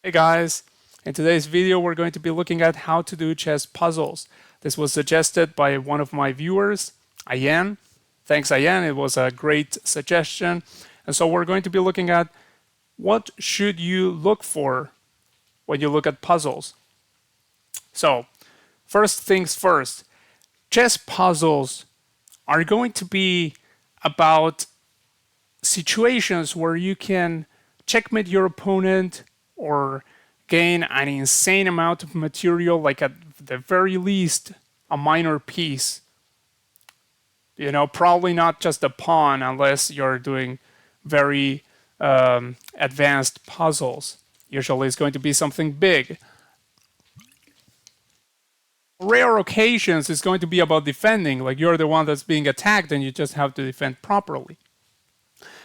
Hey guys, in today's video we're going to be looking at how to do chess puzzles. This was suggested by one of my viewers, Ayan. Thanks Ayan, it was a great suggestion. And so we're going to be looking at what should you look for when you look at puzzles. So first things first, chess puzzles are going to be about situations where you can checkmate your opponent or gain an insane amount of material, like at the very least a minor piece. You know, probably not just a pawn unless you're doing very advanced puzzles. Usually it's going to be something big. Rare occasions it's going to be about defending, like you're the one that's being attacked and you just have to defend properly.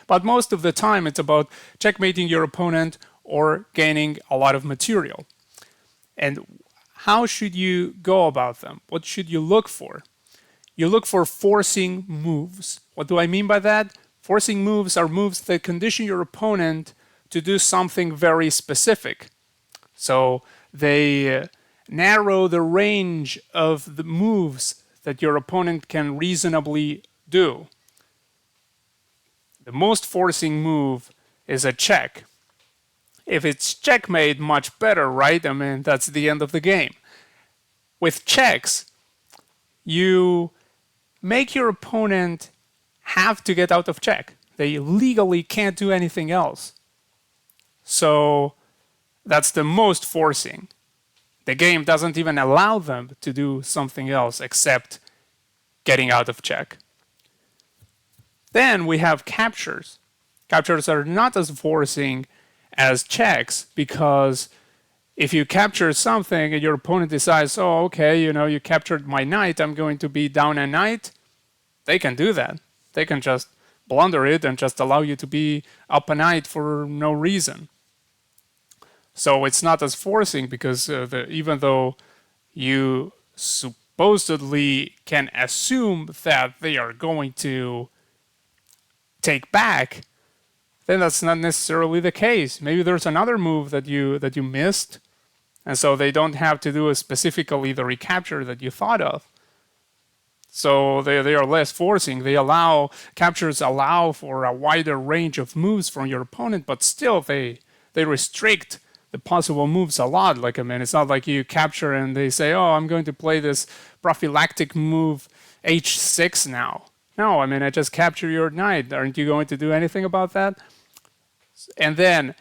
But most of the time it's about checkmating your opponent or gaining a lot of material. And how should you go about them? What should you look for? You look for forcing moves. What do I mean by that? Forcing moves are moves that condition your opponent to do something very specific. So they narrow the range of the moves that your opponent can reasonably do. The most forcing move is a check. If it's checkmate, much better, right? I mean, that's the end of the game. With checks, you make your opponent have to get out of check. They legally can't do anything else. So that's the most forcing. The game doesn't even allow them to do something else except getting out of check. Then we have captures. Captures are not as forcing as checks, because if you capture something and your opponent decides, oh, okay, you know, you captured my knight, I'm going to be down a knight, they can do that. They can just blunder it and just allow you to be up a knight for no reason. So it's not as forcing because even though you supposedly can assume that they are going to take back, then that's not necessarily the case. Maybe there's another move that you missed, and so they don't have to do specifically the recapture that you thought of. So they are less forcing. Captures allow for a wider range of moves from your opponent, but still they restrict the possible moves a lot. Like, I mean, it's not like you capture and they say, oh, I'm going to play this prophylactic move h6 now. No, I mean, I just capture your knight. Aren't you going to do anything about that? And then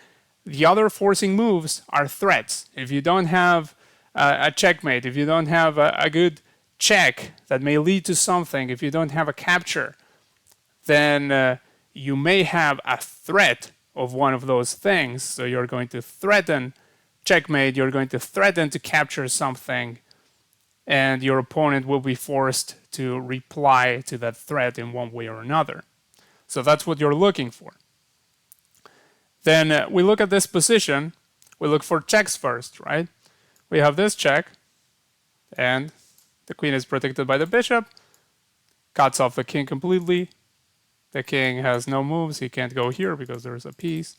the other forcing moves are threats. If you don't have a checkmate, if you don't have a good check that may lead to something, if you don't have a capture, then you may have a threat of one of those things. So you're going to threaten checkmate, you're going to threaten to capture something, and your opponent will be forced to reply to that threat in one way or another. So that's what you're looking for. Then we look at this position. We look for checks first, right? We have this check, and the queen is protected by the bishop, cuts off the king completely. The king has no moves. He can't go here because there's a piece.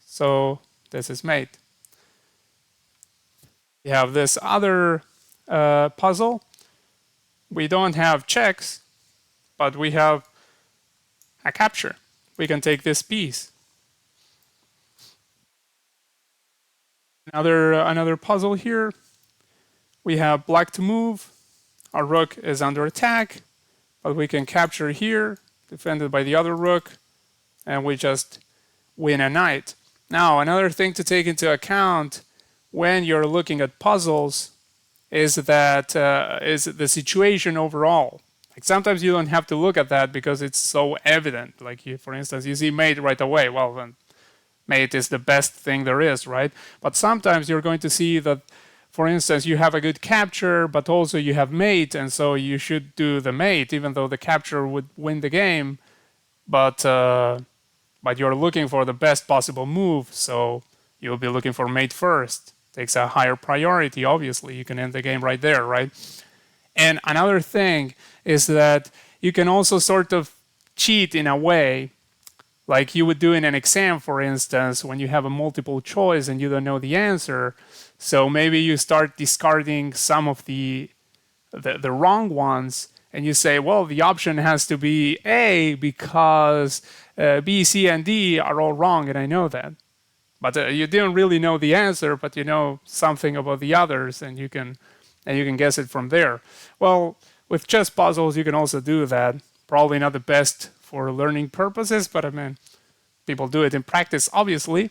So this is mate. We have this other puzzle. We don't have checks, but we have a capture. We can take this piece. Another puzzle here. We have black to move. Our rook is under attack, but we can capture here, defended by the other rook, and we just win a knight. Now, another thing to take into account when you're looking at puzzles is that is the situation overall. Like, sometimes you don't have to look at that because it's so evident. Like, for instance, you see mate right away. Well, then mate is the best thing there is, right? But sometimes you're going to see that, for instance, you have a good capture, but also you have mate, and so you should do the mate, even though the capture would win the game. But you're looking for the best possible move, so you'll be looking for mate first. Takes a higher priority, obviously. You can end the game right there, right? And another thing is that you can also sort of cheat in a way like you would do in an exam, for instance, when you have a multiple choice and you don't know the answer. So maybe you start discarding some of the wrong ones, and you say, well, the option has to be A because B, C, and D are all wrong, and I know that. But you didn't really know the answer, but you know something about the others, and you can guess it from there. Well, with chess puzzles, you can also do that. Probably not the best for learning purposes, but I mean, people do it in practice, obviously.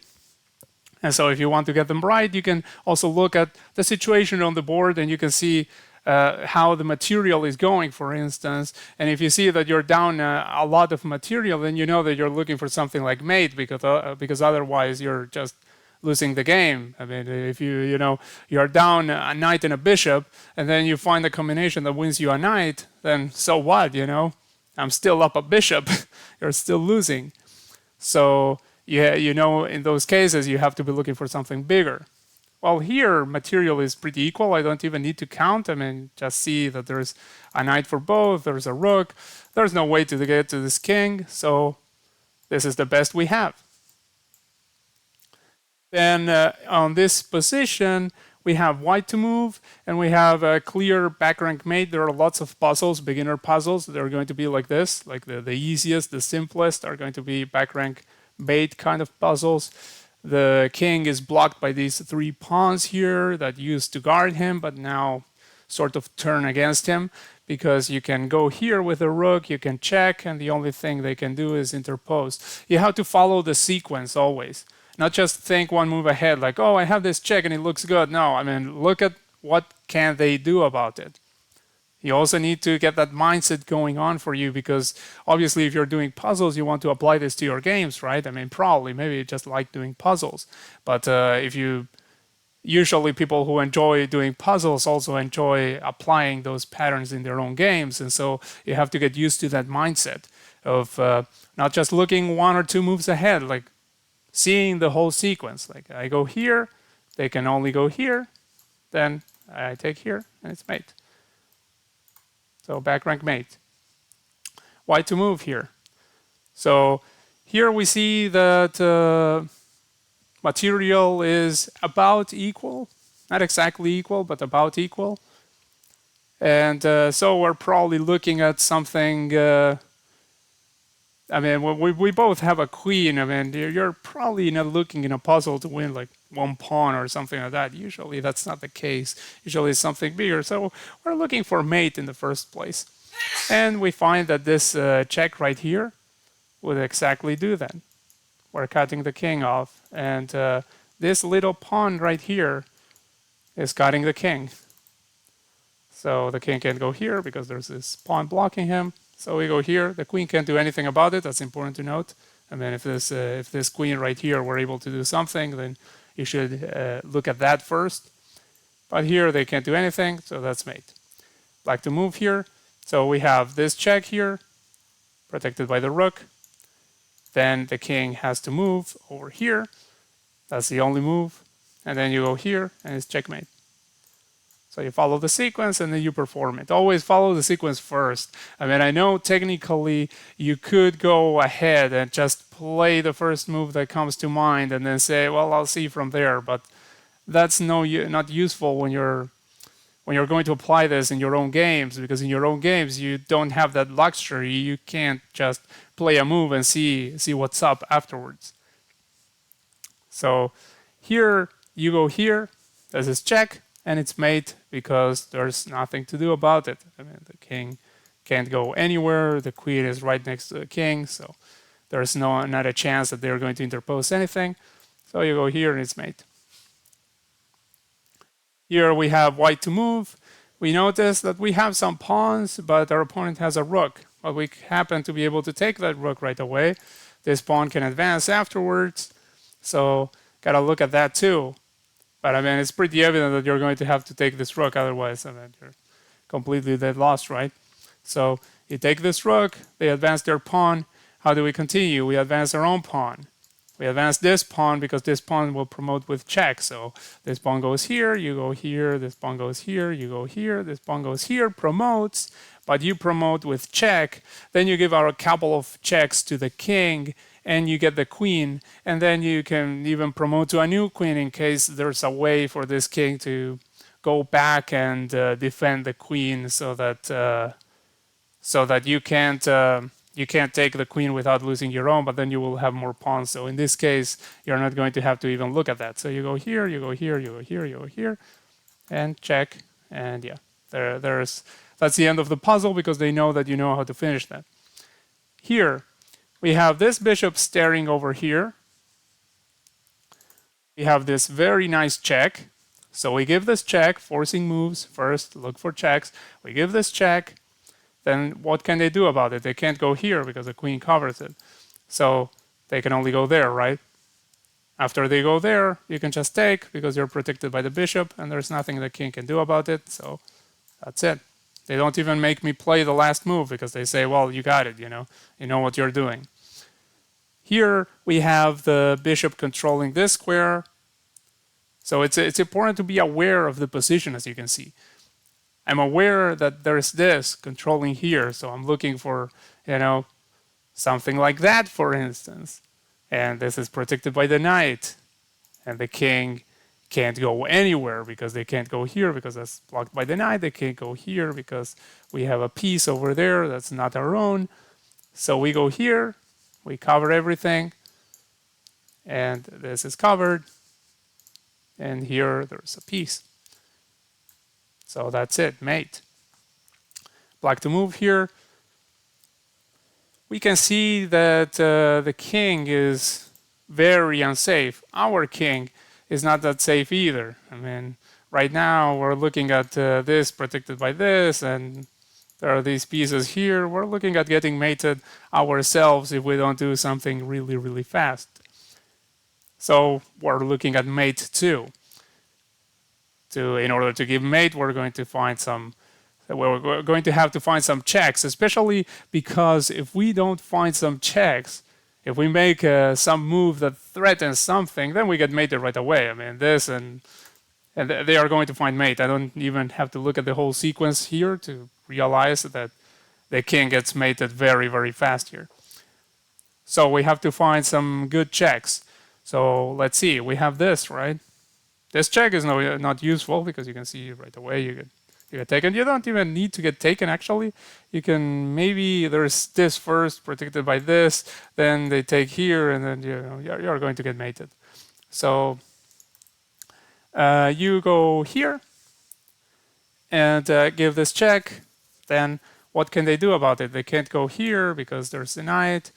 And so if you want to get them right, you can also look at the situation on the board and you can see how the material is going, for instance. And if you see that you're down a lot of material, then you know that you're looking for something like mate, because otherwise you're just losing the game. I mean, if you know you're down a knight and a bishop, and then you find a combination that wins you a knight, then so what? You know, I'm still up a bishop. You're still losing. So yeah, you know, in those cases, you have to be looking for something bigger. Well, here, material is pretty equal. I don't even need to count. I mean, just see that there's a knight for both. There's a rook. There's no way to get to this king. So this is the best we have. Then on this position, we have white to move, and we have a clear back rank mate. There are lots of puzzles, beginner puzzles. They're going to be like this, like the easiest, the simplest are going to be back rank mate kind of puzzles. The king is blocked by these 3 pawns here that used to guard him, but now sort of turn against him, because you can go here with a rook, you can check, and the only thing they can do is interpose. You have to follow the sequence always. Not just think one move ahead, like, oh, I have this check and it looks good. No, I mean, look at what can they do about it. You also need to get that mindset going on for you, because obviously if you're doing puzzles, you want to apply this to your games, right? I mean, probably, maybe you just like doing puzzles. But if you, usually people who enjoy doing puzzles also enjoy applying those patterns in their own games. And so you have to get used to that mindset of not just looking 1 or 2 moves ahead, like seeing the whole sequence. Like I go here, they can only go here, then I take here, and it's mate. So back rank mate. White to move here. So here we see that material is about equal, not exactly equal, but about equal. And so we're probably looking at something. I mean, we both have a queen. I mean, you're probably not looking in a puzzle to win like 1 pawn or something like that. Usually that's not the case. Usually it's something bigger. So we're looking for mate in the first place. And we find that this check right here would exactly do that. We're cutting the king off. And this little pawn right here is cutting the king. So the king can't go here because there's this pawn blocking him. So we go here. The queen can't do anything about it. That's important to note. I mean, if this queen right here were able to do something, then you should look at that first. But here they can't do anything, so that's mate. Black to move here. So we have this check here, protected by the rook. Then the king has to move over here. That's the only move. And then you go here, and it's checkmate. So you follow the sequence and then you perform it. Always follow the sequence first. I mean, I know technically you could go ahead and just play the first move that comes to mind and then say, well, I'll see from there. But that's not useful when you're going to apply this in your own games, because in your own games you don't have that luxury. You can't just play a move and see what's up afterwards. So here you go here. This is check. And it's mate because there's nothing to do about it. I mean, the king can't go anywhere. The queen is right next to the king, so there's not a chance that they're going to interpose anything. So you go here and it's mate. Here we have white to move. We notice that we have some pawns, but our opponent has a rook. But we happen to be able to take that rook right away. This pawn can advance afterwards. So gotta look at that too. But I mean, it's pretty evident that you're going to have to take this rook, otherwise, I mean, you're completely dead lost, right? So you take this rook, they advance their pawn. How do we continue? We advance our own pawn. We advance this pawn because this pawn will promote with check. So this pawn goes here, you go here, this pawn goes here, you go here, this pawn goes here, promotes, but you promote with check. Then you give out a couple of checks to the king, and you get the queen, and then you can even promote to a new queen in case there's a way for this king to go back and defend the queen, so that you can't take the queen without losing your own, but then you will have more pawns. So in this case, you're not going to have to even look at that. So you go here, you go here, you go here, you go here, and check, and yeah, that's the end of the puzzle because they know that you know how to finish that. Here, we have this bishop staring over here. We have this very nice check. So we give this check, forcing moves first, look for checks. We give this check. Then what can they do about it? They can't go here because the queen covers it. So they can only go there, right? After they go there, you can just take because you're protected by the bishop and there's nothing the king can do about it. So that's it. They don't even make me play the last move because they say, well, you got it, you know what you're doing. Here we have the bishop controlling this square. So it's important to be aware of the position, as you can see. I'm aware that there's this controlling here, so I'm looking for, something like that, for instance. And this is protected by the knight. And the king can't go anywhere because they can't go here because that's blocked by the knight. They can't go here because we have a piece over there that's not our own. So we go here, we cover everything, and this is covered. And here there's a piece. So that's it, mate. Black to move here. We can see that the king is very unsafe. Our king is not that safe either. I mean, right now we're looking at this protected by this, and there are these pieces here. We're looking at getting mated ourselves if we don't do something really, really fast. So we're looking at mate 2. In order to give mate, we're going to have to find some checks, especially because if we don't find some checks, if we make some move that threatens something, then we get mated right away. I mean, this and they are going to find mate. I don't even have to look at the whole sequence here to realize that the king gets mated very, very fast here. So we have to find some good checks. So let's see, we have this, right? This check is not useful because you can see right away you get taken. You don't even need to get taken, actually. You can, maybe there's this first protected by this, then they take here, and then you're going to get mated. So you go here and give this check. Then what can they do about it? They can't go here because there's the knight.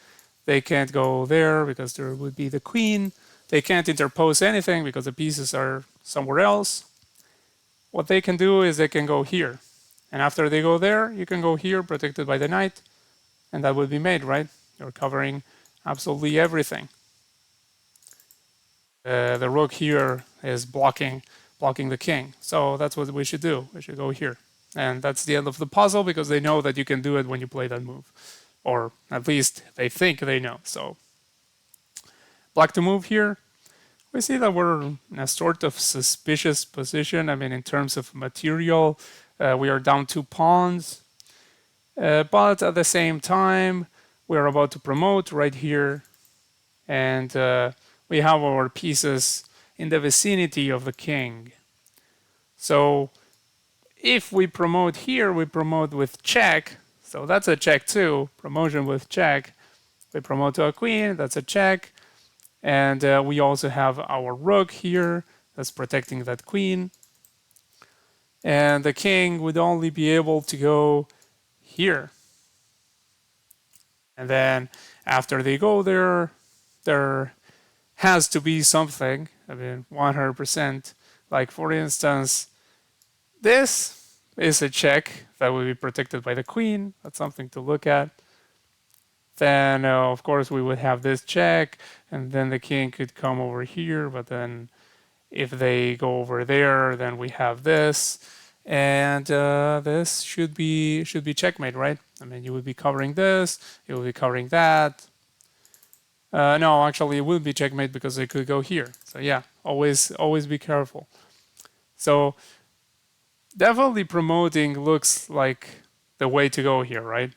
They can't go there because there would be the queen. They can't interpose anything because the pieces are somewhere else. What they can do is they can go here. And after they go there, you can go here, protected by the knight. And that would be made, right? You're covering absolutely everything. The rook here is blocking the king. So that's what we should do. We should go here. And that's the end of the puzzle because they know that you can do it when you play that move. Or at least they think they know. So black to move here. We see that we're in a sort of suspicious position. I mean, in terms of material, we are down 2 pawns. But at the same time, we're about to promote right here. And we have our pieces in the vicinity of the king. So if we promote here, we promote with check. So that's a check too. Promotion with check. We promote to a queen. That's a check. And we also have our rook here that's protecting that queen. And the king would only be able to go here. And then after they go there, there has to be something. I mean, 100%. Like, for instance, this is a check that will be protected by the queen. That's something to look at. Then, of course, we would have this check, and then the king could come over here. But then if they go over there, then we have this. And this should be checkmate, right? I mean, you would be covering this, you will be covering that. No, actually, it will be checkmate because they could go here. So yeah, always be careful. So definitely promoting looks like the way to go here, right?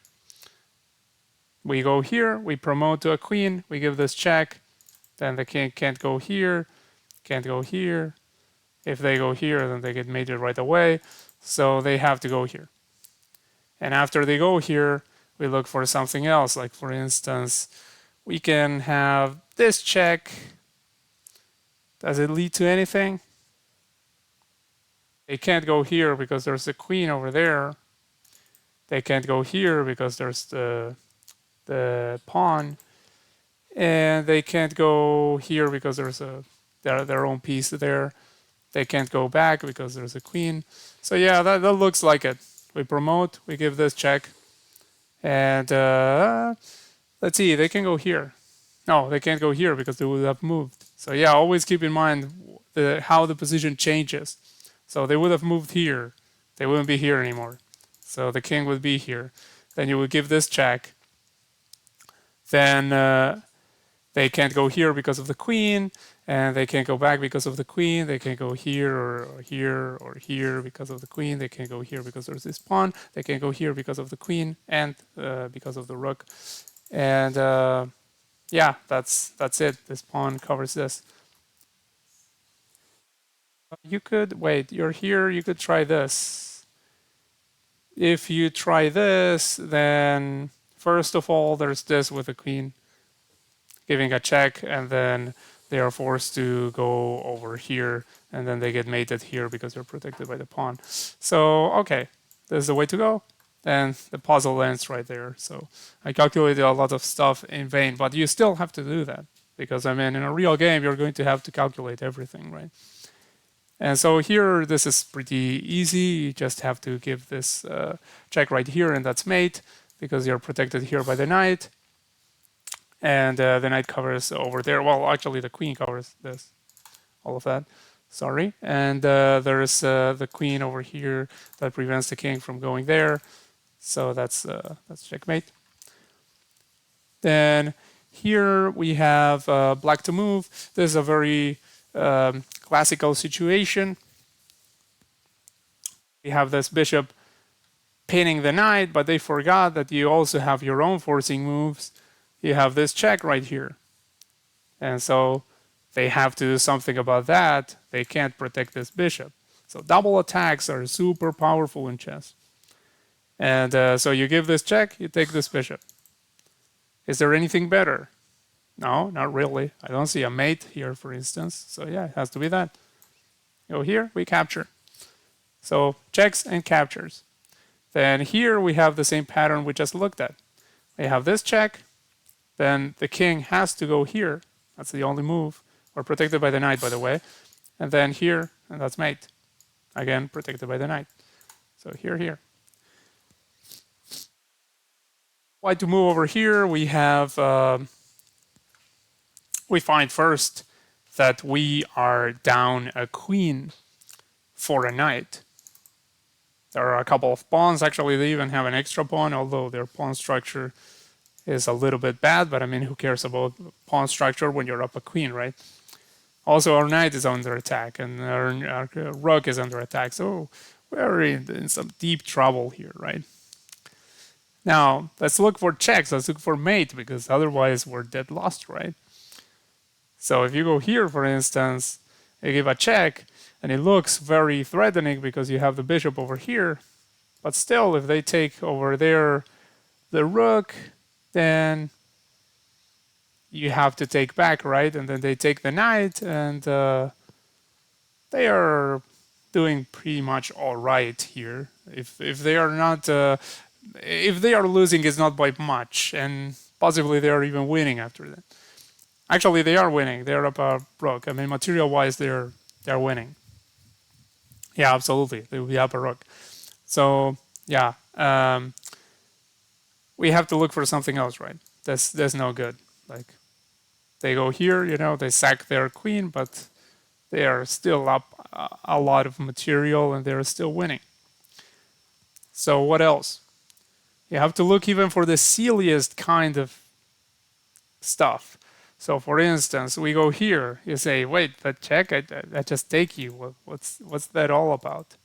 we go here, we promote to a queen, we give this check, then the king can't go here, can't go here. If they go here, then they get mated right away. So they have to go here. And after they go here, we look for something else. Like for instance, we can have this check. Does it lead to anything? They can't go here because there's a queen over there. They can't go here because there's the pawn. And they can't go here because there's their own piece there. They can't go back because there's a queen. So yeah, that looks like it. We promote, we give this check. And let's see, they can go here. No, they can't go here because they would have moved. So yeah, always keep in mind how the position changes. So they would have moved here. They wouldn't be here anymore. So the king would be here. Then you would give this check. Then they can't go here because of the queen, and they can't go back because of the queen. They can't go here or here or here because of the queen. They can't go here because there's this pawn. They can't go here because of the queen and because of the rook. And yeah, that's it. This pawn covers this. You could wait. You're here. You could try this. If you try this, then first of all, there's this with the queen giving a check, and then they are forced to go over here, and then they get mated here because they're protected by the pawn. So, okay, this is the way to go. And the puzzle ends right there. So I calculated a lot of stuff in vain, but you still have to do that because, I mean, in a real game, you're going to have to calculate everything, right? And so here, this is pretty easy. You just have to give this check right here, and that's mate because you're protected here by the knight. And the knight covers over there. Well, actually, the queen covers this, all of that. Sorry. And there's the queen over here that prevents the king from going there. So that's checkmate. Then here we have black to move. This is a very classical situation. We have this bishop pinning the knight, but they forgot that you also have your own forcing moves. You have this check right here. And so they have to do something about that. They can't protect this bishop. So double attacks are super powerful in chess. And so you give this check, you take this bishop. Is there anything better? No, not really. I don't see a mate here, for instance. So yeah, it has to be that. Go here, we capture. So checks and captures. Then here we have the same pattern we just looked at. We have this check. Then the king has to go here. That's the only move. We're protected by the knight, by the way. And then here, and that's mate. Again, protected by the knight. So here, here. Why to move over here? We have, we find first that we are down a queen for a knight. There are a couple of pawns. Actually, they even have an extra pawn, although their pawn structure is a little bit bad, but I mean, who cares about pawn structure when you're up a queen, right? Also, our knight is under attack, and our rook is under attack, so we're in some deep trouble here, right? Now, let's look for checks. Let's look for mate, because otherwise we're dead lost, right? So if you go here, for instance, you give a check, and it looks very threatening because you have the bishop over here, but still, if they take over there the rook, then you have to take back, right? And then they take the knight, and they are doing pretty much all right here. If they are not, if they are losing, it's not by much, and possibly they are even winning after that. Actually, they are winning. They're up a rook. I mean, material-wise, they're winning. Yeah, absolutely. They will be up a rook. So yeah. We have to look for something else, right? That's no good. Like, they go here, you know, they sack their queen, but they are still up a lot of material and they're still winning. So what else? You have to look even for the silliest kind of stuff. So for instance, we go here, you say, wait, that check, I just take you. What's that all about?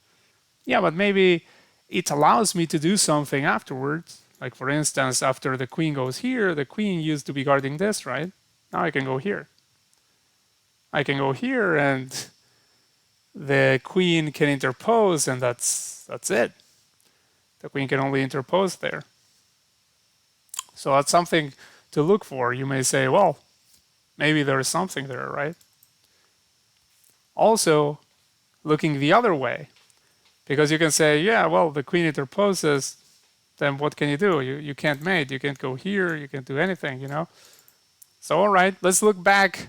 Yeah, but maybe it allows me to do something afterwards. Like for instance, after the queen goes here, the queen used to be guarding this, right? Now I can go here. I can go here and the queen can interpose, and that's it. The queen can only interpose there. So that's something to look for. You may say, well, maybe there is something there, right? Also, looking the other way, because you can say, yeah, well, the queen interposes, then what can you do? You can't mate, you can't go here, you can't do anything, you know? So, all right, let's look back.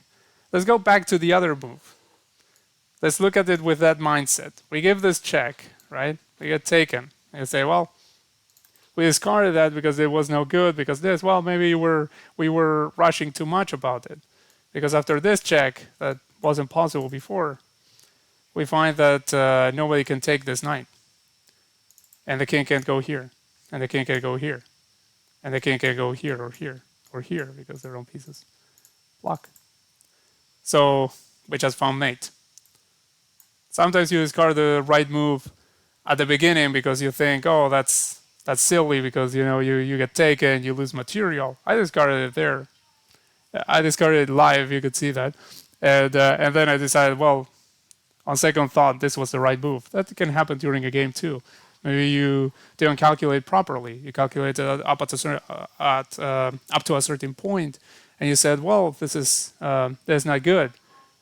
Let's go back to the other move. Let's look at it with that mindset. We give this check, right? We get taken. And you say, well, we discarded that because it was no good, because this, well, maybe we were rushing too much about it. Because after this check, that wasn't possible before, we find that nobody can take this knight. And the king can't go here. And the king can't go here. And the king can't go here or here or here because their own pieces block. So we just found mate. Sometimes you discard the right move at the beginning because you think, oh, that's silly because you get taken, you lose material. I discarded it there. I discarded it live. You could see that, and then I decided, well, on second thought, this was the right move. That can happen during a game too. Maybe you didn't calculate properly. You calculated up to a certain point, and you said, well, this is not good.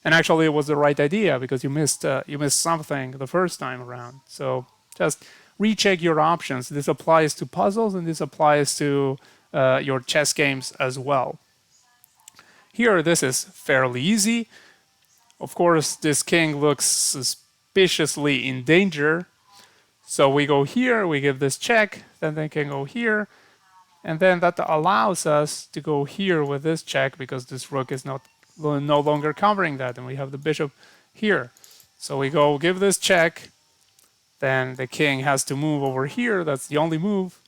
And actually, it was the right idea because you missed something the first time around. So just recheck your options. This applies to puzzles and this applies to your chess games as well. Here, this is fairly easy. Of course, this king looks suspiciously in danger. So we go here, we give this check, then they can go here. And then that allows us to go here with this check because this rook is no longer covering that, and we have the bishop here. So we go give this check, then the king has to move over here, that's the only move,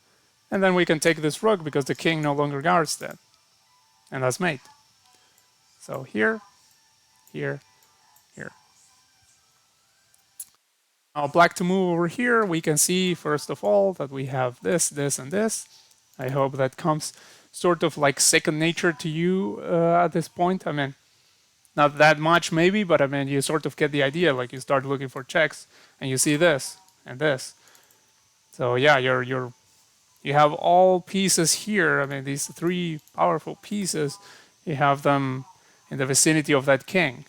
and then we can take this rook because the king no longer guards that. And that's mate. So here, here, here. Now black to move over here, we can see first of all that we have this, this, and this. I hope that comes sort of like second nature to you at this point. I mean, not that much maybe, but I mean, you sort of get the idea. Like you start looking for checks and you see this and this. So yeah, you have all pieces here. I mean, these three powerful pieces, you have them in the vicinity of that king.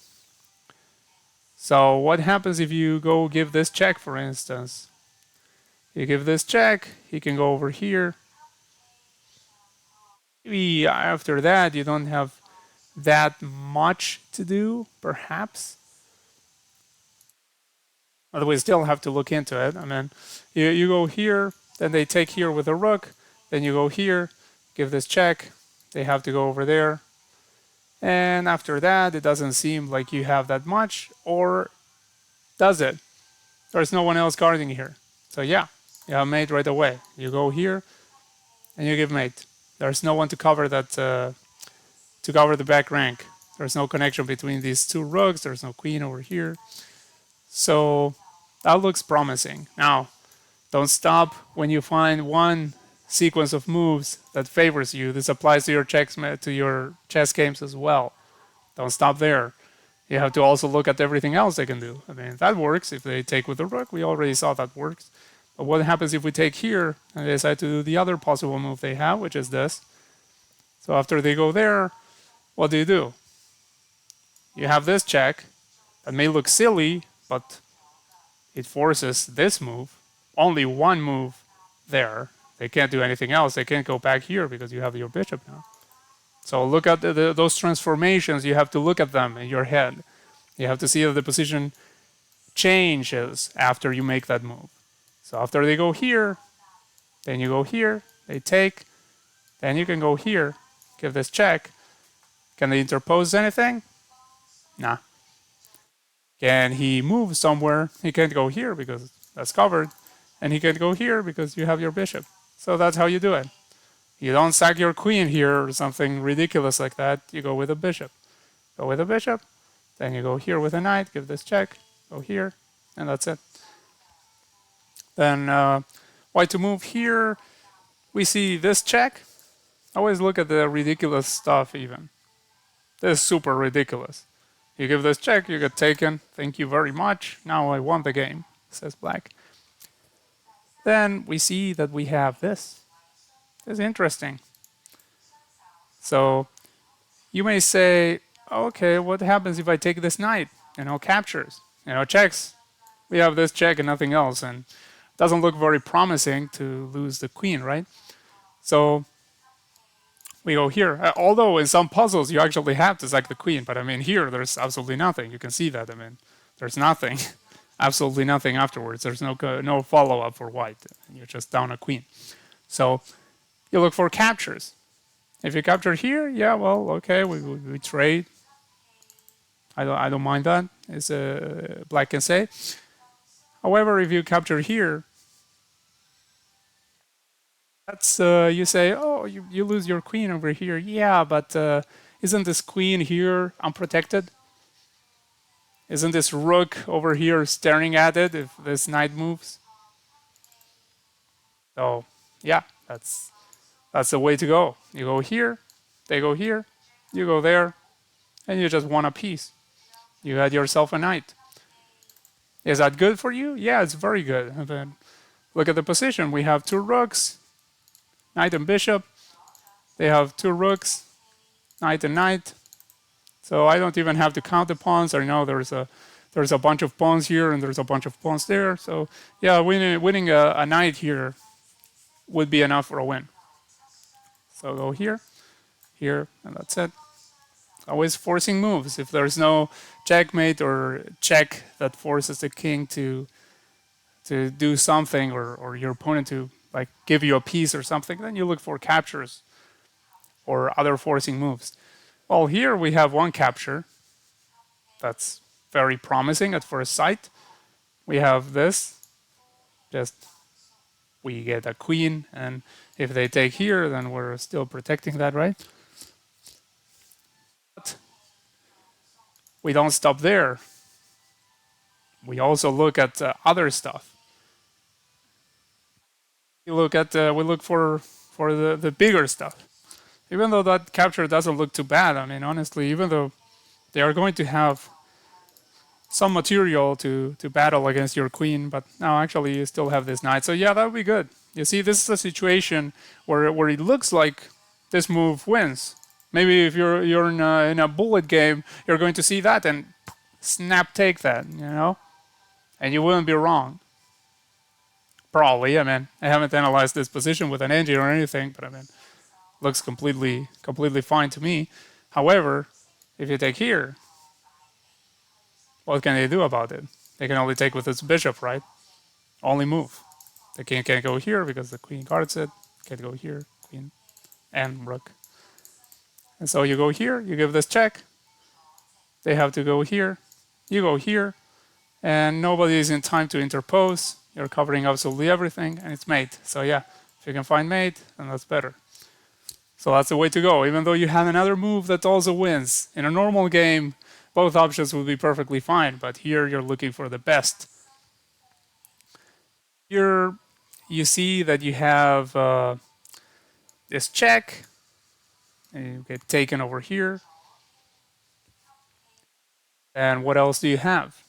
So what happens if you go give this check, for instance? You give this check, he can go over here. Maybe after that, you don't have that much to do, perhaps. But we still have to look into it. I mean, you go here, then they take here with a rook, then you go here, give this check, they have to go over there. And after that, it doesn't seem like you have that much, or does it? There's no one else guarding here. So yeah, you have mate right away. You go here, and you give mate. There's no one to cover that, to cover the back rank. There's no connection between these two rooks. There's no queen over here. So that looks promising. Now, don't stop when you find one sequence of moves that favors you. This applies to your chess games as well. Don't stop there. You have to also look at everything else they can do. I mean, that works if they take with the rook. We already saw that works. But what happens if we take here and they decide to do the other possible move they have, which is this? So after they go there, what do? You have this check that may look silly, but it forces this move. Only one move there. They can't do anything else. They can't go back here because you have your bishop now. So look at those transformations. You have to look at them in your head. You have to see that the position changes after you make that move. So after they go here, then you go here, they take, then you can go here, give this check. Can they interpose anything? Nah. Can he move somewhere? He can't go here because that's covered. And he can't go here because you have your bishop. So that's how you do it. You don't sack your queen here or something ridiculous like that. You go with a bishop. Go with a bishop. Then you go here with a knight, give this check, go here, and that's it. Then white to move here. we see this check. Always look at the ridiculous stuff even. This is super ridiculous. You give this check, you get taken. Thank you very much. Now I won the game, says black. Then we see that we have this. This is interesting. So you may say, okay, what happens if I take this knight? Captures, checks. We have this check and nothing else, and it doesn't look very promising to lose the queen, right? So we go here. Although in some puzzles you actually have to sack the queen, but I mean here there's absolutely nothing. You can see that. I mean, there's nothing, absolutely nothing afterwards. There's no follow up for white. You're just down a queen. So you look for captures. If you capture here, yeah, well, okay, we trade. I don't mind that, as black can say. However, if you capture here, that's you say, oh, you lose your queen over here. Yeah, but isn't this queen here unprotected? Isn't this rook over here staring at it if this knight moves? So yeah, that's the way to go. You go here, they go here, you go there, and you just won a piece. You had yourself a knight. Is that good for you? Yeah, it's very good. And then look at the position. We have two rooks, knight and bishop. They have two rooks, knight and knight. So I don't even have to count the pawns. I know there's a bunch of pawns here and there's a bunch of pawns there. So yeah, winning a knight here would be enough for a win. So go here, here, and that's it. Always forcing moves. If there's no checkmate or check that forces the king to do something, or your opponent to like give you a piece or something, then you look for captures or other forcing moves. Well, here we have one capture. That's very promising at first sight. We have this. Just we get a queen, and if they take here, then we're still protecting that, right? But we don't stop there. We also look at other stuff. We look for the bigger stuff. Even though that capture doesn't look too bad, I mean, honestly, even though they are going to have some material to battle against your queen, but now actually you still have this knight. So yeah, that would be good. You see, this is a situation where it looks like this move wins. Maybe if you're in a bullet game, you're going to see that and snap take that, and you wouldn't be wrong. Probably. I mean, I haven't analyzed this position with an engine or anything, but I mean, looks completely fine to me. However, if you take here, what can they do about it? They can only take with its bishop, right? Only move. The king can't go here because the queen guards it. Can't go here, queen and rook. And so you go here, you give this check. They have to go here. You go here, and nobody is in time to interpose. You're covering absolutely everything, and it's mate. So yeah, if you can find mate, then that's better. So that's the way to go. Even though you have another move that also wins. In a normal game, both options would be perfectly fine, but here you're looking for the best. Here you see that you have this check, and you get taken over here. And what else do you have?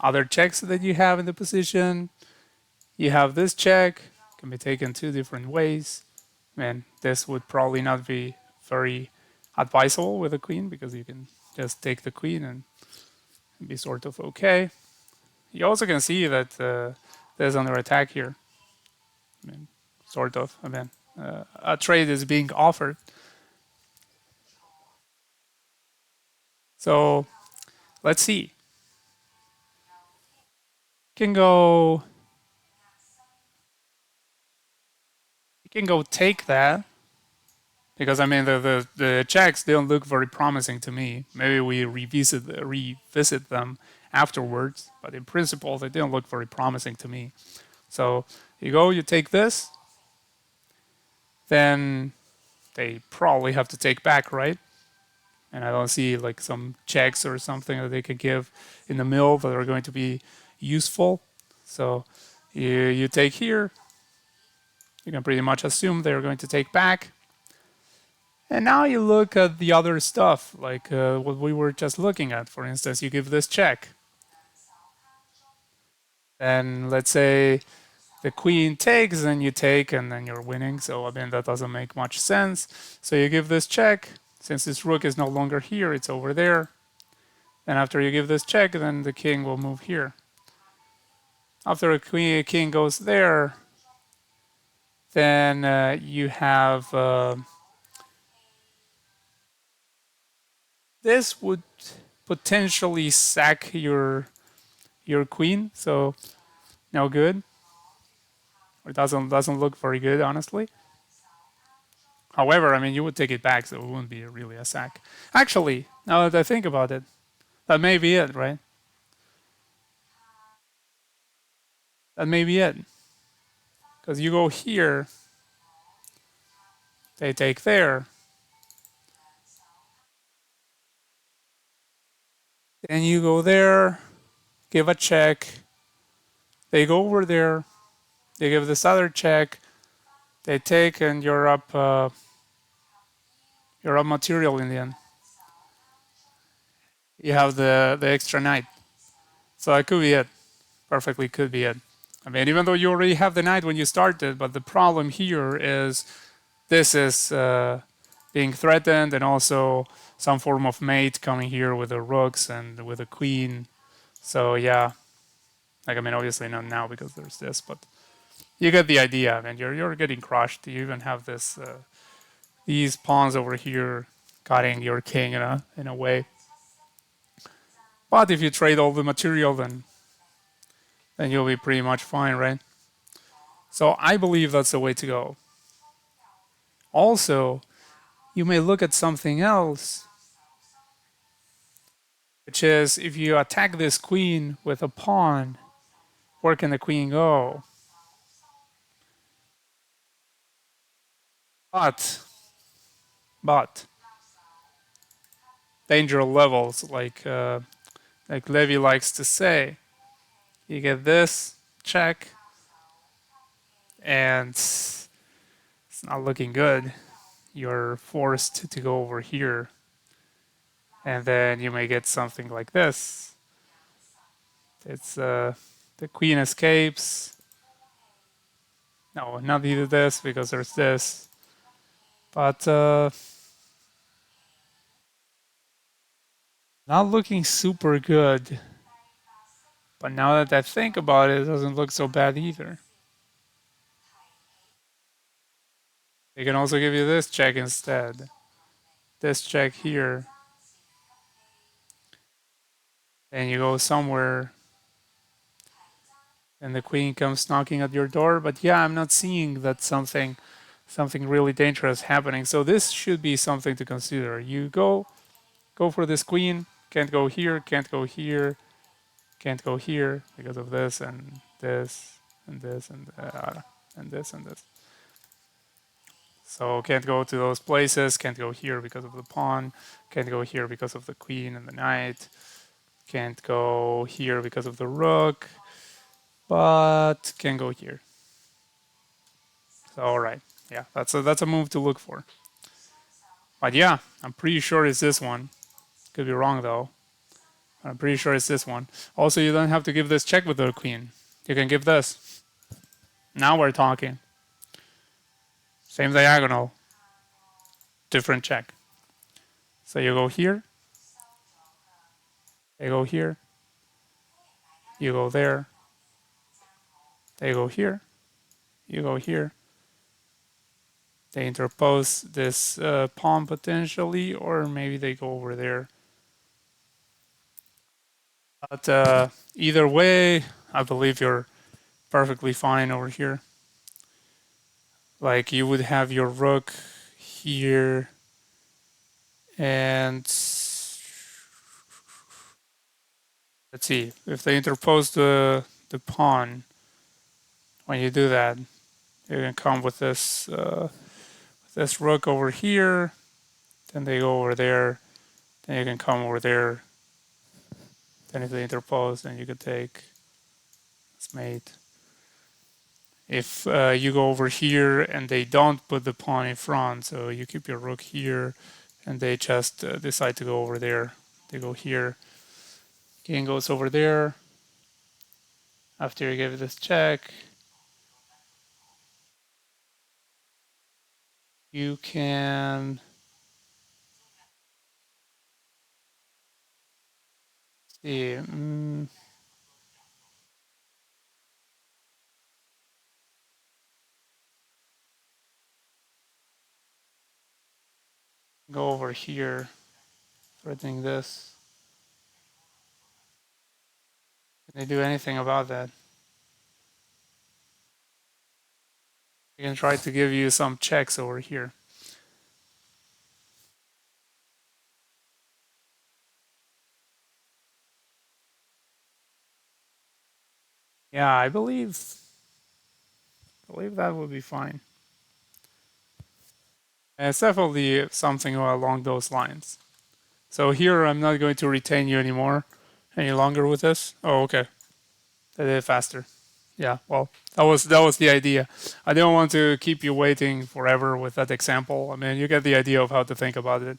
Other checks that you have in the position. You have this check, can be taken two different ways. And this would probably not be very advisable with a queen because you can just take the queen and be sort of okay. You also can see that there's under attack here. I mean, sort of. I mean, a trade is being offered. So let's see. You can go take that because I mean the checks don't look very promising to me. Maybe we revisit them afterwards, but in principle they didn't look very promising to me. So you take this, then they probably have to take back, right? And I don't see like some checks or something that they could give in the middle that are going to be useful. So you take here, You can pretty much assume they're going to take back. And now you look at the other stuff, like what we were just looking at. For instance, you give this check. Then let's say the queen takes, and you take, and then you're winning. So, I mean, that doesn't make much sense. So you give this check. Since this rook is no longer here, it's over there. And after you give this check, then the king will move here. After a king goes there, then you have this would potentially sack your queen. So no good. It doesn't look very good, honestly. However, I mean, you would take it back, so it wouldn't be really a sack. Actually, now that I think about it, that may be it, right? That may be it. Because you go here, they take there, then you go there, give a check, they go over there, they give this other check, they take, and you're up material in the end. You have the extra knight, so that could be it. Perfectly could be it. I mean, even though you already have the knight when you started, but the problem here is this is being threatened, and also some form of mate coming here with the rooks and with the queen. So yeah, like, I mean, obviously not now because there's this, but you get the idea. I mean, you're getting crushed. You even have this these pawns over here cutting your king in a way. But if you trade all the material, then you'll be pretty much fine, right? So I believe that's the way to go. Also, you may look at something else, which is if you attack this queen with a pawn, where can the queen go? But, but, danger levels, like Levy likes to say. You get this check, and it's not looking good. You're forced to go over here, and then you may get something like this. It's the queen escapes. No, not either this because there's this. But not looking super good. But now that I think about it, it doesn't look so bad either. They can also give you this check instead. This check here. And you go somewhere, and the queen comes knocking at your door. But yeah, I'm not seeing that something really dangerous happening. So this should be something to consider. You go for this queen. Can't go here. Can't go here. Can't go here because of this and this and this and this and this. So can't go to those places. Can't go here because of the pawn. Can't go here because of the queen and the knight. Can't go here because of the rook. But can go here. So all right, yeah, that's a move to look for. But yeah, I'm pretty sure it's this one. Could be wrong though. I'm pretty sure it's this one. Also, you don't have to give this check with the queen. You can give this. Now we're talking. Same diagonal, different check. So you go here, they go here, you go there, they go here, you go here. They interpose this pawn potentially, or maybe they go over there. But either way, I believe you're perfectly fine over here. Like you would have your rook here, and let's see if they interpose the pawn. When you do that, you can come with this rook over here. Then they go over there. Then you can come over there. Then if they interpose, then you could take this mate. if you go over here and they don't put the pawn in front, so you keep your rook here and they just decide to go over there. They go here, king goes over there. After you give this check, you can see, go over here, threatening this. Can they do anything about that? I can try to give you some checks over here. Yeah, I believe that would be fine. And it's definitely something along those lines. So here I'm not going to retain you anymore, any longer with this. Oh, okay. They did it faster. Yeah, well, that was the idea. I didn't want to keep you waiting forever with that example. I mean, you get the idea of how to think about it.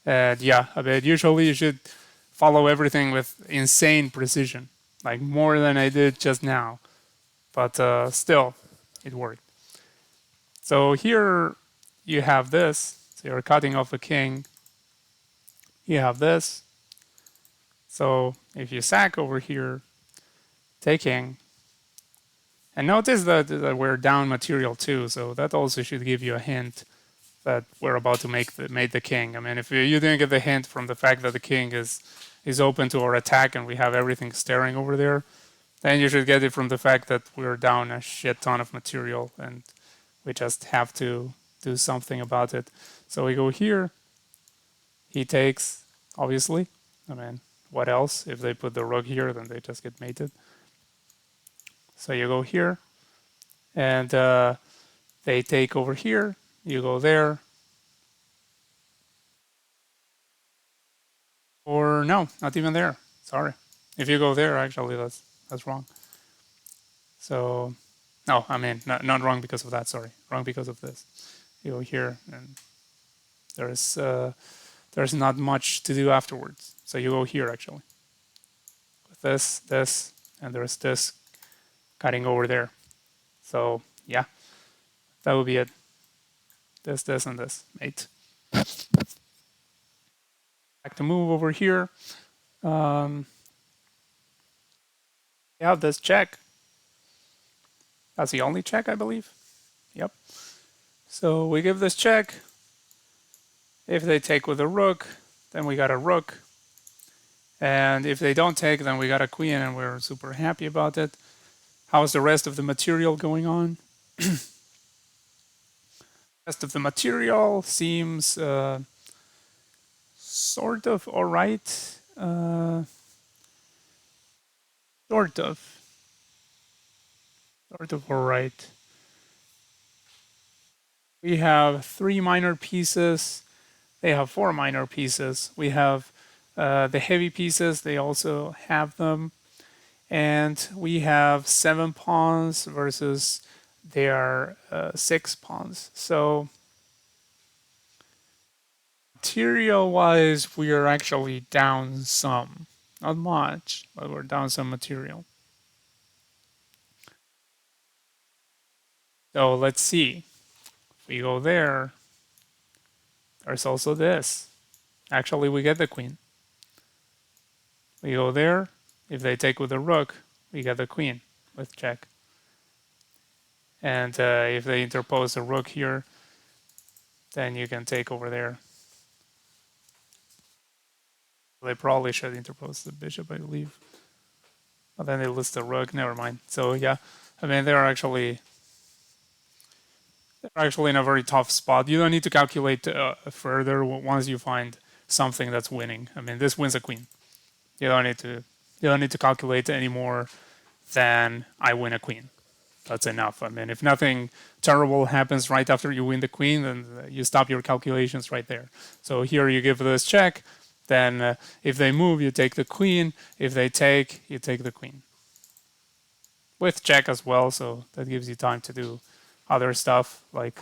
And yeah, I mean, usually you should follow everything with insane precision, like more than I did just now. But still, it worked. So here you have this. So you're cutting off a king. You have this. So if you sack over here, taking, and notice that we're down material too, so that also should give you a hint that we're about to make the king. I mean, if you didn't get the hint from the fact that the king is open to our attack and we have everything staring over there, then you should get it from the fact that we're down a shit ton of material and we just have to do something about it. So we go here. He takes, obviously. I mean, what else? If they put the rook here, then they just get mated. So you go here, and they take over here. You go there. Or no, not even there. Sorry. If you go there, actually, that's wrong. So, no, I mean, not wrong because of that. Sorry, wrong because of this. You go here, and there's not much to do afterwards. So you go here actually. With this, and there's this cutting over there. So yeah, that would be it. This, and this, mate. Back to move over here. Um, you have this check. That's the only check, I believe. Yep. So we give this check. If they take with a rook, then we got a rook. And if they don't take, then we got a queen, and we're super happy about it. How's the rest of the material going on? Rest of the material seems sort of alright. Sort of. Sort of alright. We have 3 minor pieces. They have 4 minor pieces. We have the heavy pieces. They also have them. And we have 7 pawns versus their 6 pawns. So material-wise, we are actually down some. Not much, but we're down some material. So let's see. If we go there, there's also this. Actually, we get the queen. We go there. If they take with the rook, we get the queen with check. And if they interpose a rook here, then you can take over there. They probably should interpose the bishop, I believe. But then they lose the rook. Never mind. So yeah, I mean they're actually in a very tough spot. You don't need to calculate further once you find something that's winning. I mean this wins a queen. You don't need to calculate any more than I win a queen. That's enough. I mean, if nothing terrible happens right after you win the queen, then you stop your calculations right there. So here you give this check. Then if they move, you take the queen. If they take, you take the queen. with check as well, so that gives you time to do other stuff like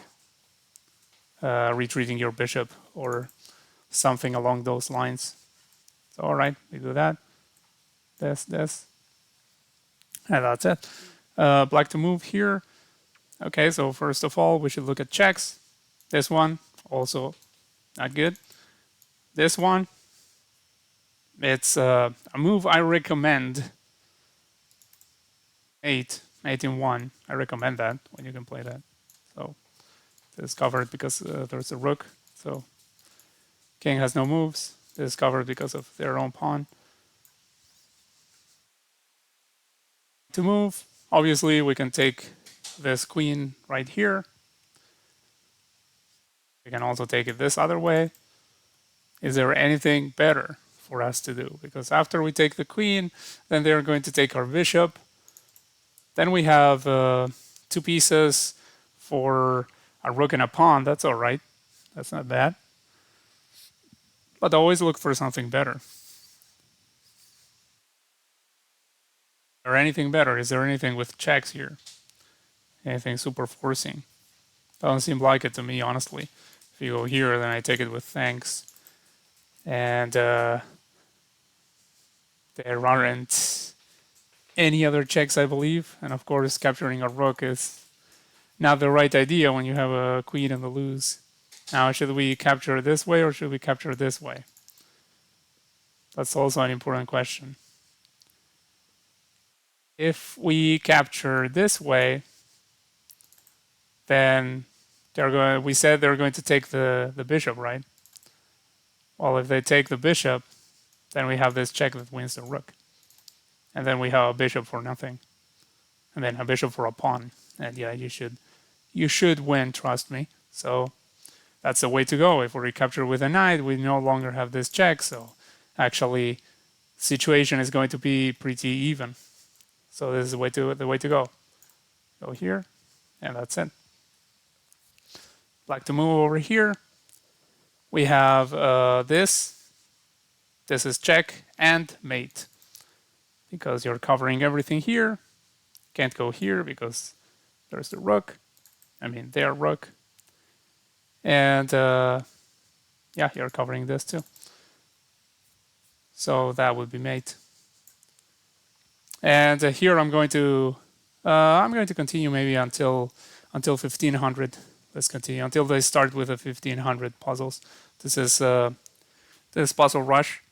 retreating your bishop or something along those lines. So, all right, we do that. This, and that's it. Black to move here. Okay, so first of all, we should look at checks. This one, also not good. This one, it's a move I recommend. Mate in 1. I recommend that when you can play that. So this is covered because there's a rook. So king has no moves. This is covered because of their own pawn. To move, obviously we can take this queen right here. We can also take it this other way. Is there anything better for us to do? Because after we take the queen, then they're going to take our bishop. Then we have 2 pieces for a rook and a pawn. That's all right. That's not bad. But always look for something better. Or anything better? Is there anything with checks here? Anything super forcing? Doesn't seem like it to me, honestly. If you go here, then I take it with thanks. And there aren't any other checks, I believe. And of course, capturing a rook is not the right idea when you have a queen in the loose. Now, should we capture this way or should we capture this way? That's also an important question. If we capture this way, then we said they're going to take the bishop, right? Well, if they take the bishop, then we have this check that wins the rook. And then we have a bishop for nothing. And then a bishop for a pawn. And yeah, you should win, trust me. So that's the way to go. If we recapture with a knight, we no longer have this check. So actually, situation is going to be pretty even. So this is the way to go. Go here, and that's it. Black to move over here. We have this. This is check and mate. Because you're covering everything here. Can't go here because there's the rook. I mean, their rook. And yeah, you're covering this too. So that would be mate. And here I'm going to continue maybe until 1500. Let's continue until they start with the 1500 puzzles. This is Puzzle Rush.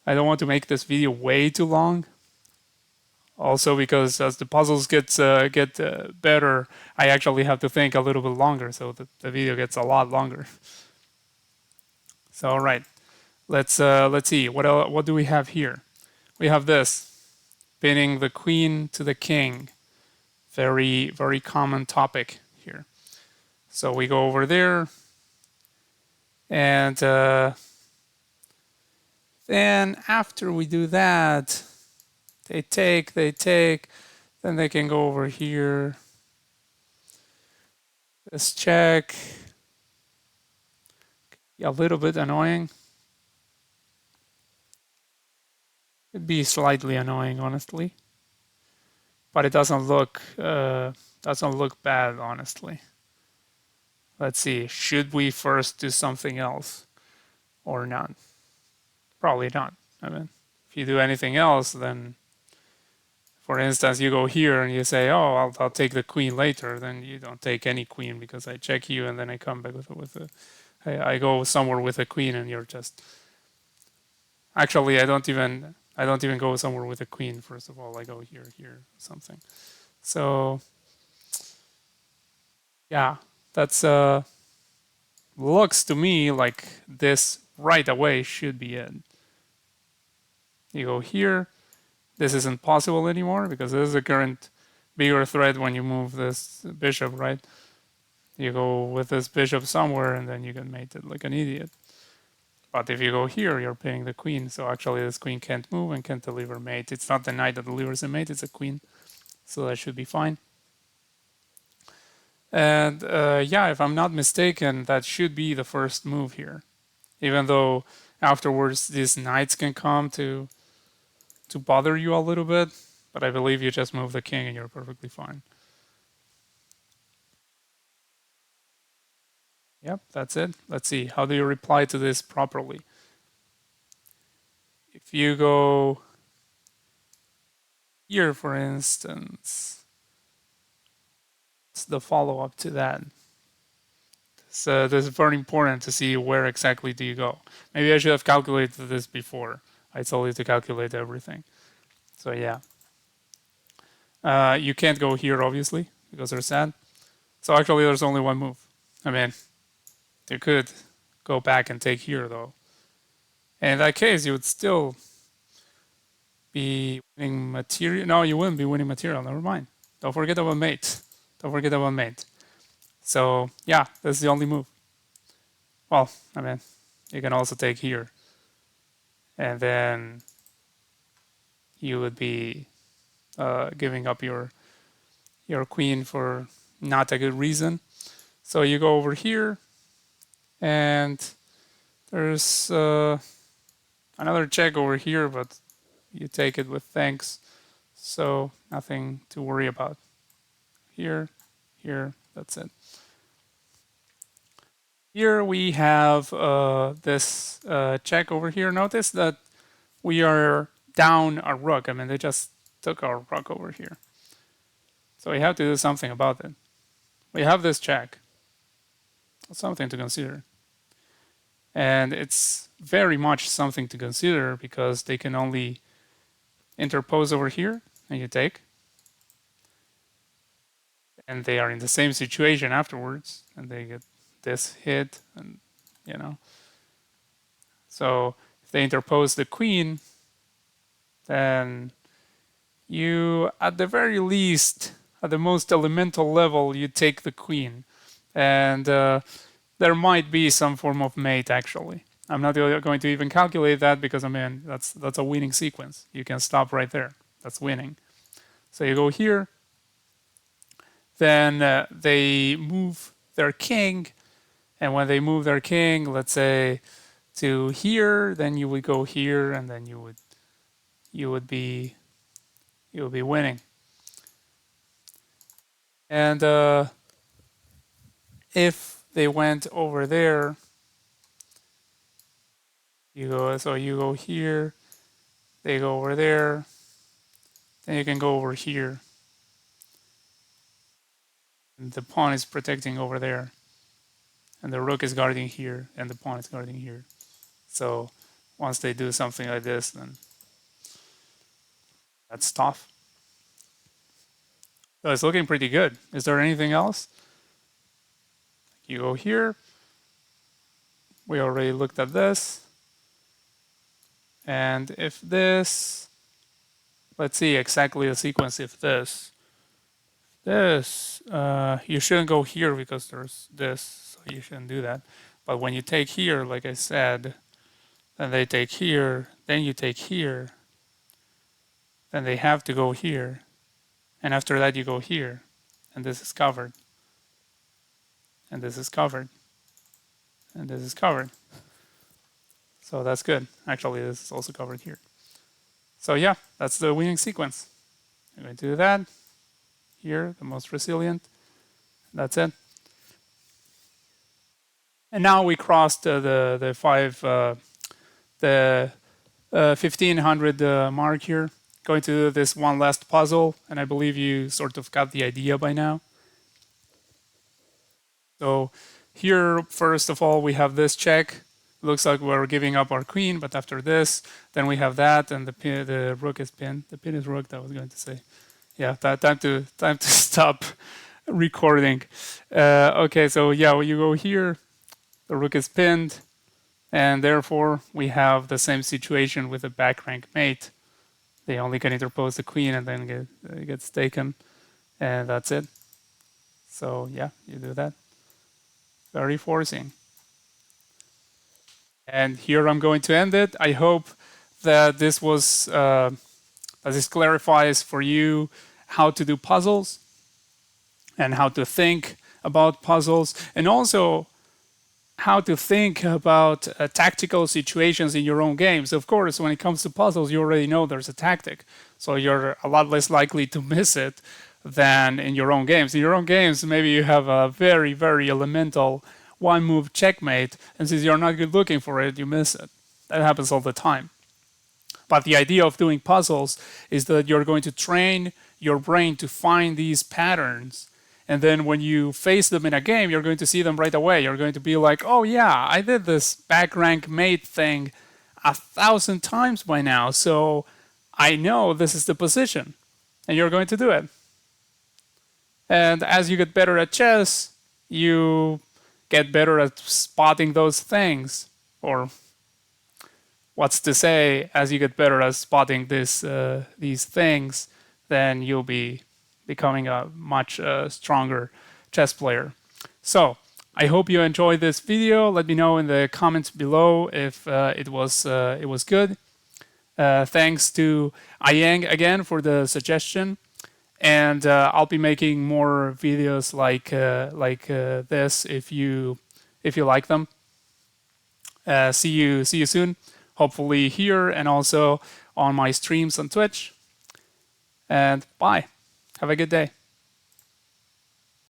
I don't want to make this video way too long. Also, because as the puzzles get better, I actually have to think a little bit longer, so the video gets a lot longer. So, all right, let's see what do we have here. We have this, pinning the queen to the king. Very, very common topic here. So we go over there, and then after we do that, they take, then they can go over here. This check, a little bit annoying. It'd be slightly annoying, honestly, but it doesn't look bad, honestly. Let's see. Should we first do something else or not? Probably not. I mean, if you do anything else, then, for instance, you go here and you say, "Oh, I'll take the queen later." Then you don't take any queen because I check you and then I come back I go somewhere with a queen and you're just. Actually, I don't even go somewhere with a queen. First of all, I go here, something. So, yeah, that's looks to me like this right away should be it. You go here. This isn't possible anymore because this is a current bigger threat when you move this bishop, right? You go with this bishop somewhere and then you can mate it like an idiot. But if you go here, you're paying the queen. So actually this queen can't move and can't deliver mate. It's not the knight that delivers a mate, it's a queen. So that should be fine. And yeah, if I'm not mistaken, that should be the first move here. Even though afterwards these knights can come to bother you a little bit. But I believe you just move the king and you're perfectly fine. Yep, that's it. Let's see. How do you reply to this properly? If you go here, for instance, it's the follow-up to that. So this is very important to see where exactly do you go. Maybe I should have calculated this before. I told you to calculate everything. So yeah. You can't go here, obviously, because they're sad. So actually, there's only one move. I mean, you could go back and take here, though. And in that case, you would still be winning material. No, you wouldn't be winning material. Never mind. Don't forget about mate. Don't forget about mate. So yeah, that's the only move. Well, I mean, you can also take here. And then you would be giving up your queen for not a good reason. So you go over here, and there's another check over here, but you take it with thanks. So nothing to worry about. Here, here, that's it. Here we have this check over here. Notice that we are down a rook. I mean, they just took our rook over here. So we have to do something about it. We have this check. That's something to consider. And it's very much something to consider because they can only interpose over here and you take. And they are in the same situation afterwards and they get this hit and you know. So if they interpose the queen, then you, at the very least, at the most elemental level, you take the queen. And there might be some form of mate, actually. I'm not going to even calculate that because, I mean, that's a winning sequence. You can stop right there. That's winning. So you go here. Then they move their king. And when they move their king, let's say to here, then you would go here, and then you would be winning. And if they went over there, you go here, they go over there, then you can go over here. And the pawn is protecting over there. And the rook is guarding here, and the pawn is guarding here. So once they do something like this, then that's tough. So it's looking pretty good. Is there anything else? You go here. We already looked at this. And if this, let's see exactly the sequence. If this, you shouldn't go here because there's this, so you shouldn't do that. But when you take here, like I said, then they take here, then you take here, then they have to go here. And after that, you go here, and this is covered. And this is covered. And this is covered. So that's good. Actually, this is also covered here. So yeah, that's the winning sequence. I'm going to do that. Here, the most resilient. That's it. And now we crossed the 1500 mark here. Going to do this one last puzzle, and I believe you sort of got the idea by now. So here, first of all, we have this check. Looks like we're giving up our queen, but after this, then we have that, and the rook is pinned. The pin is rook, I was going to say. Yeah, time to stop recording. Okay, so yeah, you go here, the rook is pinned, and therefore we have the same situation with the back rank mate. They only can interpose the queen and then it gets taken, and that's it. So yeah, you do that. Very forcing. And here I'm going to end it. I hope that this was that this clarifies for you how to do puzzles and how to think about puzzles, and also how to think about tactical situations in your own games. Of course, when it comes to puzzles, you already know there's a tactic, so you're a lot less likely to miss it than in your own games. In your own games, maybe you have a very, very elemental one move checkmate, and since you're not good looking for it, you miss it. That happens all the time. But the idea of doing puzzles is that you're going to train your brain to find these patterns. And then when you face them in a game, you're going to see them right away. You're going to be like, oh, yeah, I did this back rank mate thing 1,000 times by now. So I know this is the position. And you're going to do it. And as you get better at chess, you get better at spotting those things. Or what's to say, as you get better at spotting these things, then you'll be becoming a much stronger chess player. So I hope you enjoyed this video. Let me know in the comments below if it was good. Thanks to Ayang again for the suggestion, and I'll be making more videos like this if you like them. See you soon. Hopefully here and also on my streams on Twitch. And bye. Have a good day.